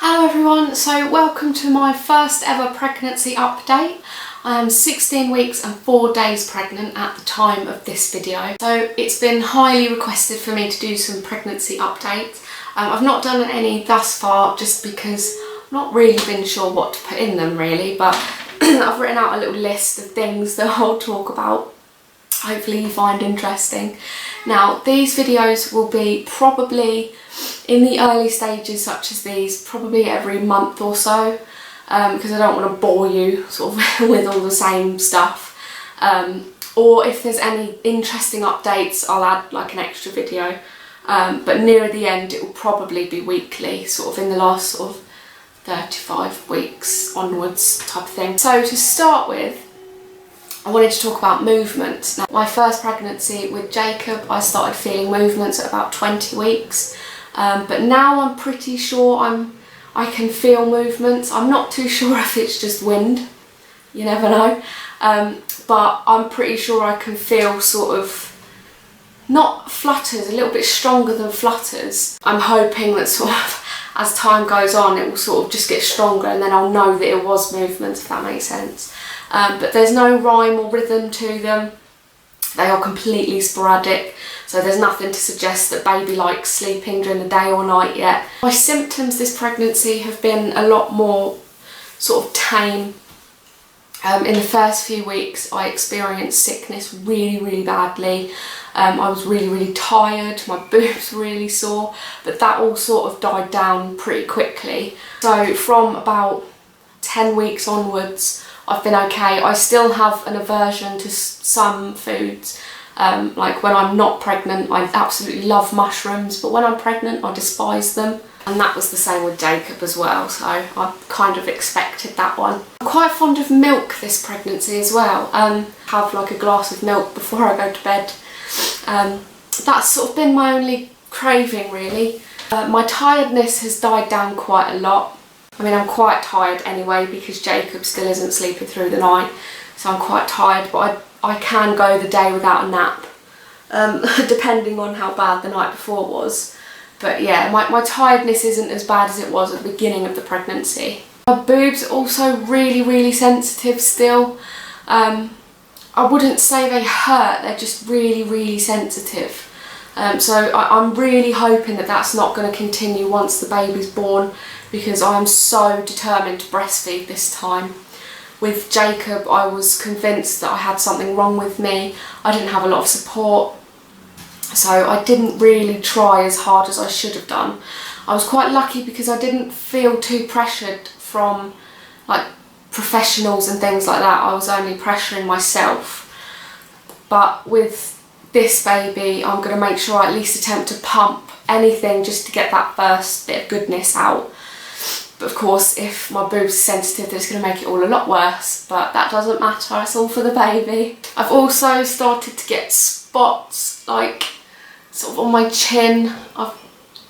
Hello everyone, so welcome to my first ever pregnancy update. I am 16 weeks and 4 days pregnant at the time of this video. So it's been highly requested for me to do some pregnancy updates. I've not done any thus far just because I've not really been sure what to put in them really, but I've written out a little list of things that I'll talk about. Hopefully you find interesting. Now these videos will be probably in the early stages such as these, probably every month or so, because I don't want to bore you sort of with all the same stuff. Or if there's any interesting updates, I'll add like an extra video. But near the end it will probably be weekly, sort of in the last sort of 35 weeks onwards type of thing. So to start with, I wanted to talk about movements. Now, my first pregnancy with Jacob, I started feeling movements at about 20 weeks. But now I'm pretty sure I can feel movements. I'm not too sure if it's just wind, you never know. But I'm pretty sure I can feel sort of, not flutters, a little bit stronger than flutters. I'm hoping that sort of as time goes on it will sort of just get stronger and then I'll know that it was movements, if that makes sense. But there's no rhyme or rhythm to them. They are completely sporadic, so there's nothing to suggest that baby likes sleeping during the day or night yet. My symptoms this pregnancy have been a lot more sort of tame. In the first few weeks I experienced sickness really badly. I was really tired, my boobs were really sore, but that all sort of died down pretty quickly. So from about 10 weeks onwards I've been okay. I still have an aversion to some foods. Like when I'm not pregnant, I absolutely love mushrooms, but when I'm pregnant, I despise them. And that was the same with Jacob as well, so I kind of expected that one. I'm quite fond of milk this pregnancy as well. Have like a glass of milk before I go to bed. That's sort of been my only craving really. My tiredness has died down quite a lot. I mean, I'm quite tired anyway because Jacob still isn't sleeping through the night, so I'm quite tired, but I can go the day without a nap, depending on how bad the night before was. But yeah, my tiredness isn't as bad as it was at the beginning of the pregnancy. My boobs are also really sensitive still. I wouldn't say they hurt, they're just really sensitive. So I'm really hoping that that's not going to continue once the baby's born, because I'm so determined to breastfeed this time. With Jacob, I was convinced that I had something wrong with me. I didn't have a lot of support, so I didn't really try as hard as I should have done. I was quite lucky because I didn't feel too pressured from like professionals and things like that. I was only pressuring myself. But with this baby, I'm going to make sure I at least attempt to pump anything just to get that first bit of goodness out. But of course, if my boobs are sensitive, then it's going to make it all a lot worse, but that doesn't matter, it's all for the baby. I've also started to get spots, like sort of on my chin. I've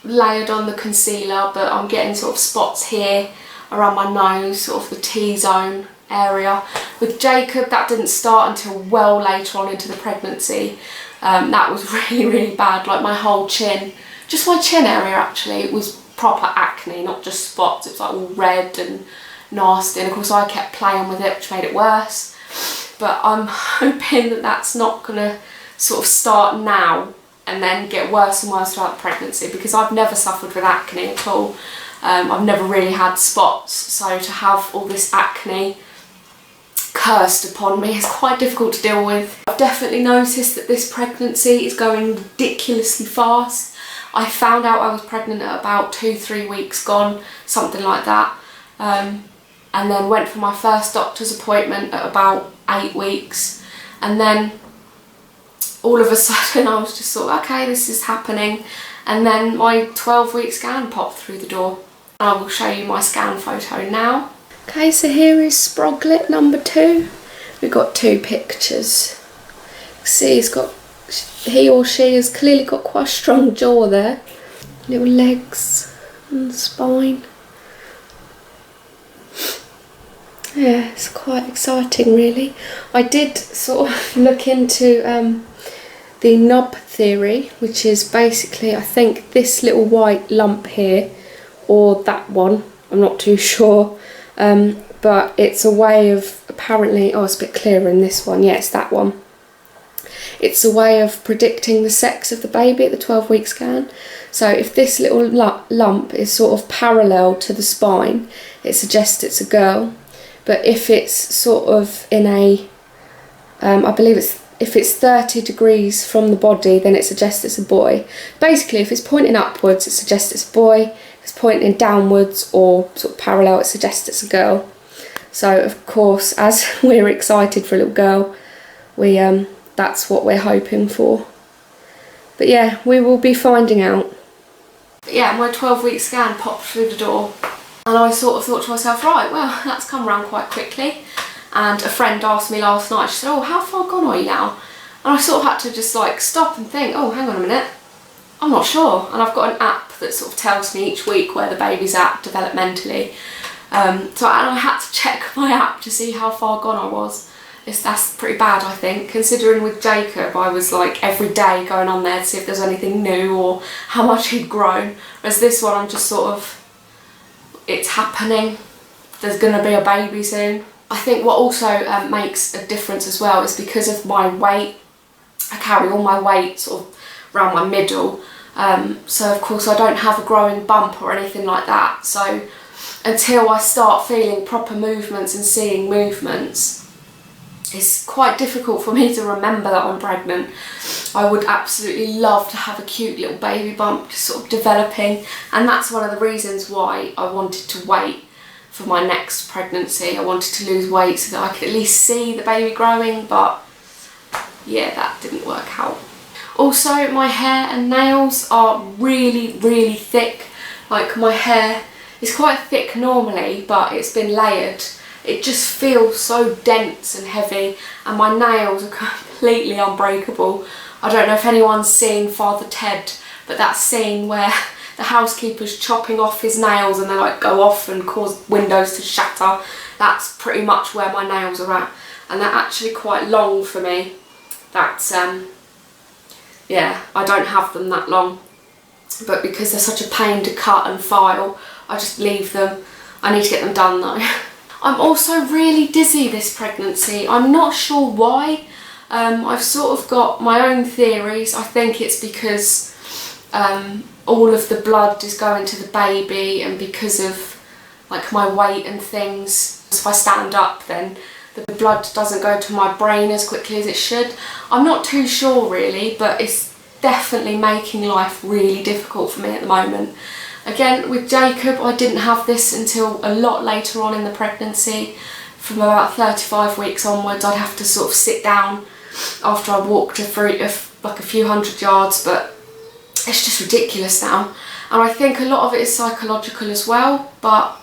layered on the concealer, but I'm getting sort of spots here around my nose, sort of the T-zone area. With Jacob, that didn't start until well later on into the pregnancy. That was really bad, like my whole chin, just my chin area actually, it was proper acne, not just spots. It was like all red and nasty, and of course I kept playing with it, which made it worse. But I'm hoping that that's not gonna sort of start now and then get worse and worse throughout the pregnancy, because I've never suffered with acne at all. I've never really had spots, so to have all this acne cursed upon me is quite difficult to deal with. I've definitely noticed that this pregnancy is going ridiculously fast. I found out I was pregnant at about 2-3 weeks gone, something like that, and then went for my first doctor's appointment at about 8 weeks, and then all of a sudden I was just sort of, okay, this is happening, and then my 12-week scan popped through the door. I will show you my scan photo now. Okay, so here is Sproglet number 2. We've got 2 pictures. See, he or she has clearly got quite a strong jaw there. Little legs and spine. Yeah, it's quite exciting really. I did sort of look into the knob theory, which is basically, I think, this little white lump here, or that one. I'm not too sure. But it's a way of apparently, oh, it's a bit clearer in this one. Yeah, it's that one. It's a way of predicting the sex of the baby at the 12-week scan. So if this little lump is sort of parallel to the spine, it suggests it's a girl. But if it's sort of in a, I believe if it's 30 degrees from the body, then it suggests it's a boy. Basically, if it's pointing upwards, it suggests it's a boy. If it's pointing downwards or sort of parallel, it suggests it's a girl. So of course, as we're excited for a little girl, that's what we're hoping for. But yeah, we will be finding out. But yeah, my 12-week scan popped through the door, and I sort of thought to myself, right, well, that's come around quite quickly. And a friend asked me last night, she said, oh, how far gone are you now? And I sort of had to just like stop and think, oh, hang on a minute, I'm not sure. And I've got an app that sort of tells me each week where the baby's at developmentally. So I had to check my app to see how far gone I was. That's pretty bad, I think, considering with Jacob I was like every day going on there to see if there's anything new or how much he'd grown. Whereas this one I'm just sort of, it's happening, there's going to be a baby soon. I think what also makes a difference as well is because of my weight. I carry all my weight sort of around my middle, so of course I don't have a growing bump or anything like that. So until I start feeling proper movements and seeing movements, it's quite difficult for me to remember that I'm pregnant. I would absolutely love to have a cute little baby bump just sort of developing, and that's one of the reasons why I wanted to wait for my next pregnancy. I wanted to lose weight so that I could at least see the baby growing, but yeah, that didn't work out. Also, my hair and nails are really, really thick. Like, my hair is quite thick normally, but it's been layered. It just feels so dense and heavy, and my nails are completely unbreakable. I don't know if anyone's seen Father Ted, but that scene where the housekeeper's chopping off his nails and they like go off and cause windows to shatter, that's pretty much where my nails are at. And they're actually quite long for me. That's, yeah, I don't have them that long. But because they're such a pain to cut and file, I just leave them. I need to get them done though. I'm also really dizzy this pregnancy. I'm not sure why. I've sort of got my own theories. I think it's because all of the blood is going to the baby, and because of like my weight and things. If I stand up, then the blood doesn't go to my brain as quickly as it should. I'm not too sure really, but it's definitely making life really difficult for me at the moment. Again, with Jacob, I didn't have this until a lot later on in the pregnancy. From about 35 weeks onwards, I'd have to sort of sit down after I walked like a few hundred yards, but it's just ridiculous now. And I think a lot of it is psychological as well, but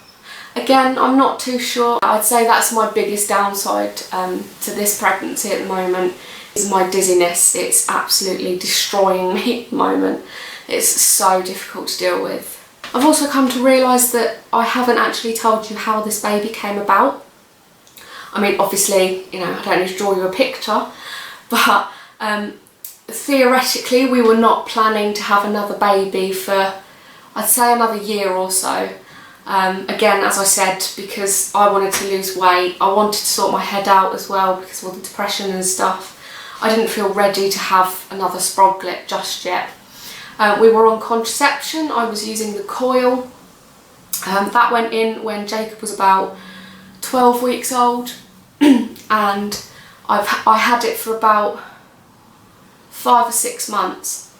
again, I'm not too sure. I'd say that's my biggest downside to this pregnancy at the moment, is my dizziness. It's absolutely destroying me at the moment. It's so difficult to deal with. I've also come to realise that I haven't actually told you how this baby came about. I mean, obviously, you know, I don't need to draw you a picture, but theoretically we were not planning to have another baby for, I'd say, another year or so. Again, as I said, because I wanted to lose weight, I wanted to sort my head out as well because of all the depression and stuff. I didn't feel ready to have another sproglet just yet. We were on contraception. I was using the coil. That went in when Jacob was about 12 weeks old, and I had it for about 5 or 6 months.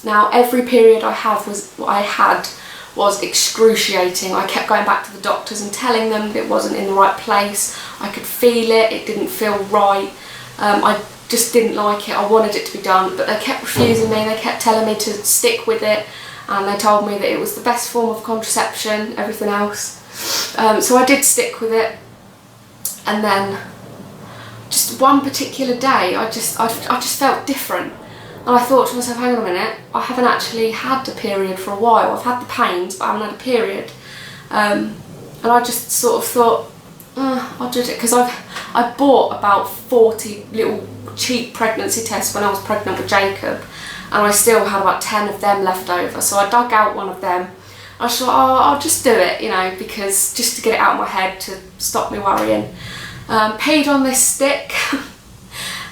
Now, every period I had was excruciating. I kept going back to the doctors and telling them that it wasn't in the right place. I could feel it, it didn't feel right. I just didn't like it. I wanted it to be done, but they kept refusing me. They kept telling me to stick with it, and they told me that it was the best form of contraception, everything else. So I did stick with it, and then just one particular day I just felt different, and I thought to myself, hang on a minute, I haven't actually had a period for a while. I've had the pains, but I haven't had a period. And I just sort of thought, I'll do it, because I bought about 40 little cheap pregnancy tests when I was pregnant with Jacob, and I still had about 10 of them left over. So I dug out one of them, I thought, oh, I'll just do it, you know, because just to get it out of my head to stop me worrying. Peed on this stick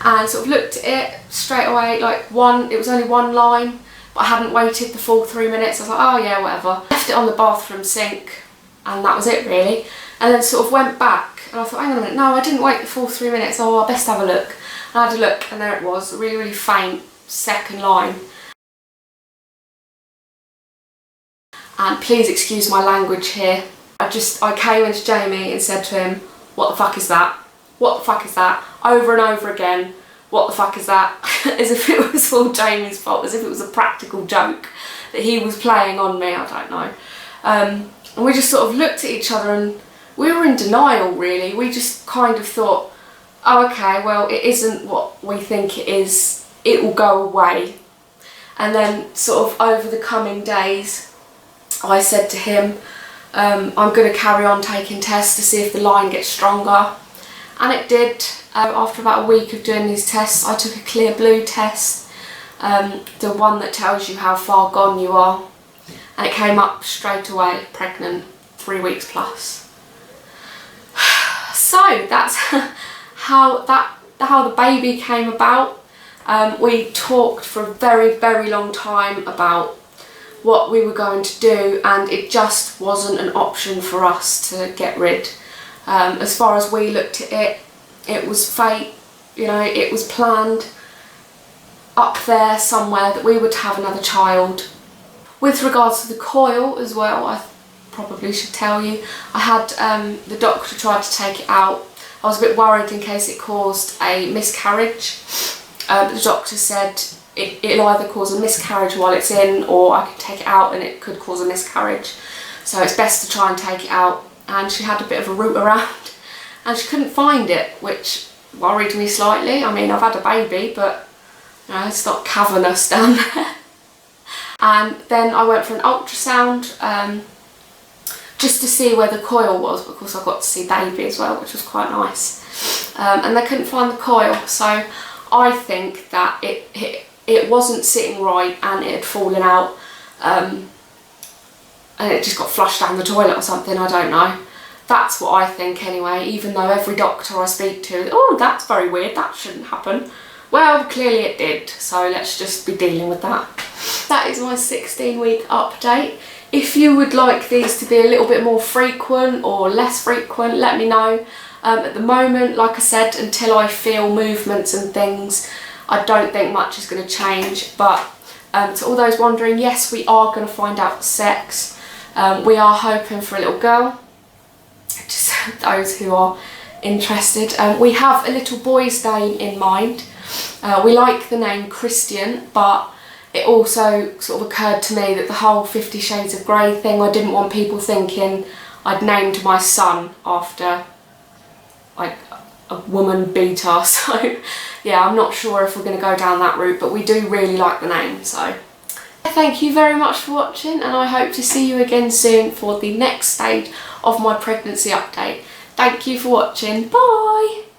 and sort of looked at it straight away, like it was only one line, but I hadn't waited the full 3 minutes. I was like, oh yeah, whatever. Left it on the bathroom sink and that was it really. And then sort of went back and I thought, hang on a minute, no, I didn't wait the full 3 minutes, oh, I best have a look. And I had a look and there it was, a really, really faint second line. And please excuse my language here. I came into Jamie and said to him, what the fuck is that? What the fuck is that? Over and over again, what the fuck is that? As if it was all Jamie's fault, as if it was a practical joke that he was playing on me, I don't know. And we just sort of looked at each other and we were in denial really. We just kind of thought, oh okay, well it isn't what we think it is, it will go away. And then sort of over the coming days, I said to him, I'm going to carry on taking tests to see if the line gets stronger. And it did. After about a week of doing these tests, I took a clear blue test, the one that tells you how far gone you are. And it came up straight away, pregnant, 3 weeks plus. So that's how the baby came about. We talked for a very, very long time about what we were going to do, and it just wasn't an option for us to get rid. As far as we looked at it, it was fate, you know, it was planned up there somewhere that we would have another child. With regards to the coil as well, I probably should tell you, I had the doctor tried to take it out. I was a bit worried in case it caused a miscarriage. The doctor said it'll either cause a miscarriage while it's in, or I could take it out and it could cause a miscarriage. So it's best to try and take it out. And she had a bit of a route around and she couldn't find it, which worried me slightly. I mean, I've had a baby, but you know, it's not cavernous down there. And then I went for an ultrasound just to see where the coil was, because I got to see baby as well, which was quite nice. And they couldn't find the coil, so I think that it wasn't sitting right and it had fallen out, and it just got flushed down the toilet or something, I don't know. That's what I think anyway, even though every doctor I speak to, oh, that's very weird, that shouldn't happen. Well, clearly it did, so let's just be dealing with that. That is my 16-week update. If you would like these to be a little bit more frequent or less frequent, let me know. At the moment, like I said, until I feel movements and things, I don't think much is going to change. But to all those wondering, yes, we are going to find out the sex. We are hoping for a little girl, just those who are interested. We have a little boy's name in mind. We like the name Christian, but it also sort of occurred to me that the whole 50 Shades of Grey thing, I didn't want people thinking I'd named my son after like a woman beater. So yeah, I'm not sure if we're going to go down that route, but we do really like the name. So thank you very much for watching, and I hope to see you again soon for the next stage of my pregnancy update. Thank you for watching. Bye!